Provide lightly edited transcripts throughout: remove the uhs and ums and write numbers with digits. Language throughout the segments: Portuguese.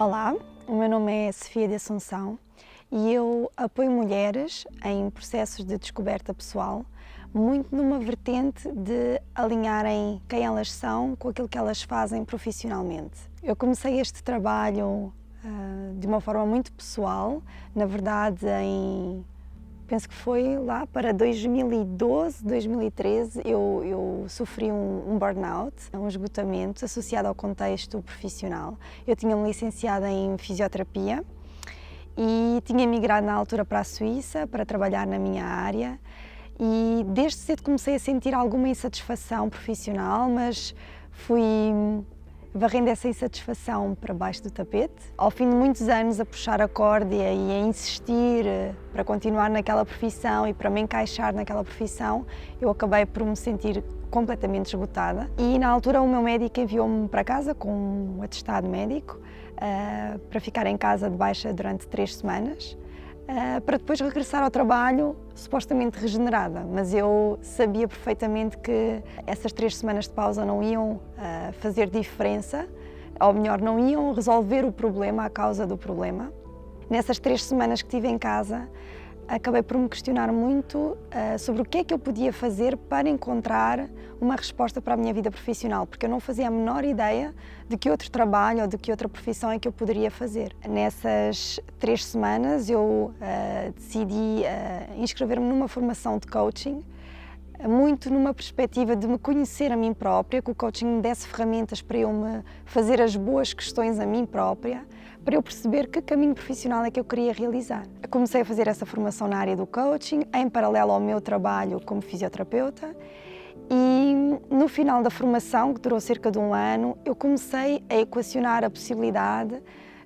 Olá, o meu nome é Sofia de Assunção e eu apoio mulheres em processos de descoberta pessoal, muito numa vertente de alinharem quem elas são com aquilo que elas fazem profissionalmente. Eu comecei este trabalho de uma forma muito pessoal, na verdade penso que foi lá para 2012, 2013, eu sofri um burnout, um esgotamento associado ao contexto profissional. Eu tinha-me licenciada em fisioterapia e tinha migrado na altura para a Suíça para trabalhar na minha área e desde cedo comecei a sentir alguma insatisfação profissional, mas fui varrendo essa insatisfação para baixo do tapete. Ao fim de muitos anos a puxar a córdia e a insistir para continuar naquela profissão e para me encaixar naquela profissão, eu acabei por me sentir completamente esgotada. E na altura o meu médico enviou-me para casa com um atestado médico para ficar em casa de baixa durante 3 semanas. Para depois regressar ao trabalho supostamente regenerada, mas eu sabia perfeitamente que essas 3 semanas de pausa não iam fazer diferença, ou melhor, não iam resolver o problema, a causa do problema. Nessas 3 semanas que estive em casa, acabei por me questionar muito sobre o que é que eu podia fazer para encontrar uma resposta para a minha vida profissional, porque eu não fazia a menor ideia de que outro trabalho ou de que outra profissão é que eu poderia fazer. Nessas 3 semanas eu decidi inscrever-me numa formação de coaching, muito numa perspectiva de me conhecer a mim própria, que o coaching me desse ferramentas para eu me fazer as boas questões a mim própria, para eu perceber que caminho profissional é que eu queria realizar. Eu comecei a fazer essa formação na área do coaching, em paralelo ao meu trabalho como fisioterapeuta, e no final da formação, que durou cerca de 1 ano, eu comecei a equacionar a possibilidade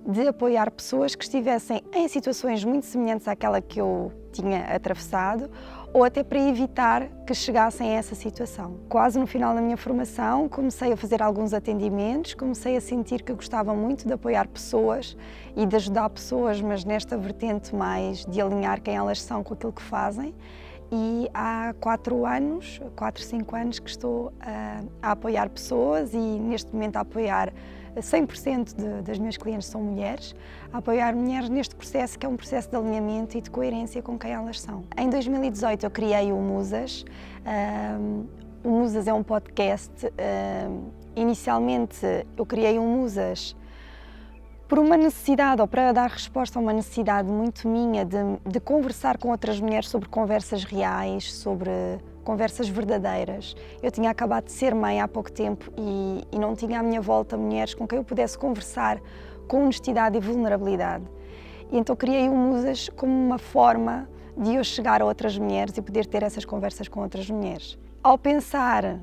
de apoiar pessoas que estivessem em situações muito semelhantes àquela que eu tinha atravessado, ou até para evitar que chegassem a essa situação. Quase no final da minha formação, comecei a fazer alguns atendimentos, comecei a sentir que gostava muito de apoiar pessoas e de ajudar pessoas, mas nesta vertente mais de alinhar quem elas são com aquilo que fazem. E há 4, 5 anos que estou a apoiar pessoas e neste momento a apoiar 100% das minhas clientes são mulheres, a apoiar mulheres neste processo que é um processo de alinhamento e de coerência com quem elas são. Em 2018 eu criei o Musas. O Musas é um podcast. Inicialmente eu criei o Musas por uma necessidade, ou para dar resposta a uma necessidade muito minha de conversar com outras mulheres sobre conversas reais, sobre conversas verdadeiras. Eu tinha acabado de ser mãe há pouco tempo e não tinha à minha volta mulheres com quem eu pudesse conversar com honestidade e vulnerabilidade. E então criei o Musas como uma forma de eu chegar a outras mulheres e poder ter essas conversas com outras mulheres. Ao pensar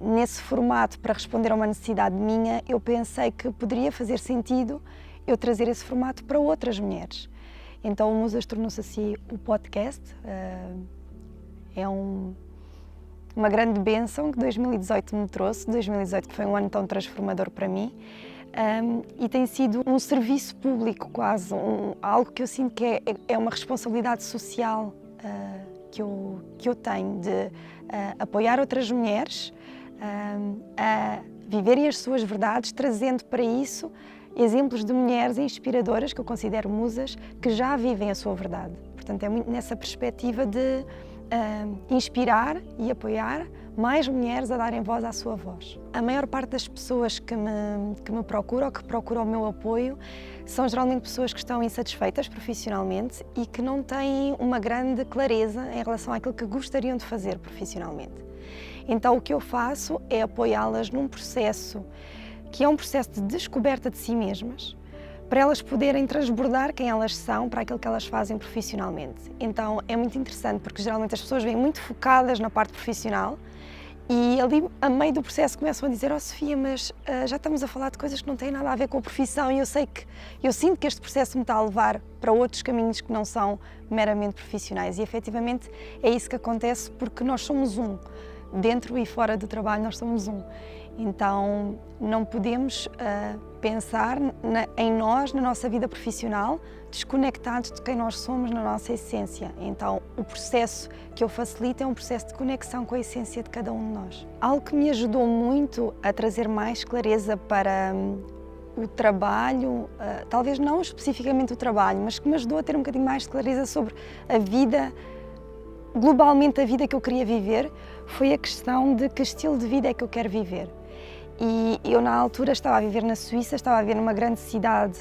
nesse formato para responder a uma necessidade minha, eu pensei que poderia fazer sentido eu trazer esse formato para outras mulheres. Então o Musas tornou-se assim o podcast. É uma grande bênção que 2018 me trouxe, 2018 que foi um ano tão transformador para mim, e tem sido um serviço público quase, algo que eu sinto que é uma responsabilidade social que eu tenho de apoiar outras mulheres a viverem as suas verdades, trazendo para isso exemplos de mulheres inspiradoras, que eu considero musas, que já vivem a sua verdade. Portanto, é muito nessa perspectiva de inspirar e apoiar mais mulheres a darem voz à sua voz. A maior parte das pessoas que me procuram ou que procuram o meu apoio são geralmente pessoas que estão insatisfeitas profissionalmente e que não têm uma grande clareza em relação àquilo que gostariam de fazer profissionalmente. Então o que eu faço é apoiá-las num processo que é um processo de descoberta de si mesmas, para elas poderem transbordar quem elas são para aquilo que elas fazem profissionalmente. Então é muito interessante porque geralmente as pessoas vêm muito focadas na parte profissional e ali a meio do processo começam a dizer: "Oh Sofia, mas já estamos a falar de coisas que não têm nada a ver com a profissão e eu sinto que este processo me está a levar para outros caminhos que não são meramente profissionais." E efetivamente é isso que acontece porque nós somos um. Dentro e fora do trabalho nós somos um. Então não podemos pensar em nós, na nossa vida profissional, desconectados de quem nós somos na nossa essência. Então o processo que eu facilito é um processo de conexão com a essência de cada um de nós. Algo que me ajudou muito a trazer mais clareza para o trabalho, talvez não especificamente o trabalho, mas que me ajudou a ter um bocadinho mais de clareza sobre a vida, globalmente a vida que eu queria viver, foi a questão de que estilo de vida é que eu quero viver. E eu na altura estava a viver na Suíça, estava a viver numa grande cidade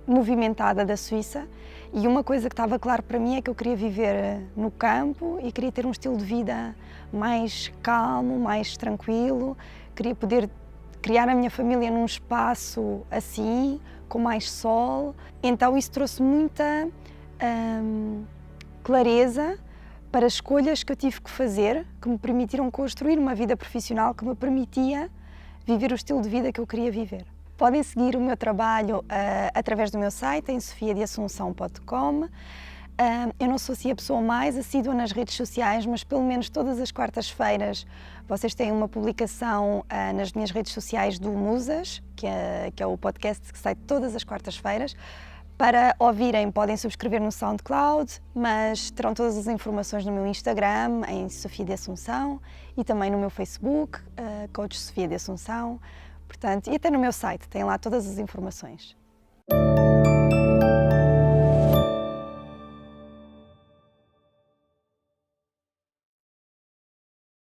movimentada da Suíça, e uma coisa que estava claro para mim é que eu queria viver no campo e queria ter um estilo de vida mais calmo, mais tranquilo, queria poder criar a minha família num espaço assim, com mais sol. Então isso trouxe muita clareza para escolhas que eu tive que fazer, que me permitiram construir uma vida profissional que me permitia viver o estilo de vida que eu queria viver. Podem seguir o meu trabalho através do meu site, em sofiadeassunção.com. Eu não sou assim a pessoa mais assídua nas redes sociais, mas pelo menos todas as quartas-feiras vocês têm uma publicação nas minhas redes sociais do Musas, que é o podcast que sai todas as quartas-feiras. Para ouvirem, podem subscrever no SoundCloud, mas terão todas as informações no meu Instagram, em Sofia de Assunção, e também no meu Facebook, Coach Sofia de Assunção. Portanto, e até no meu site, tem lá todas as informações.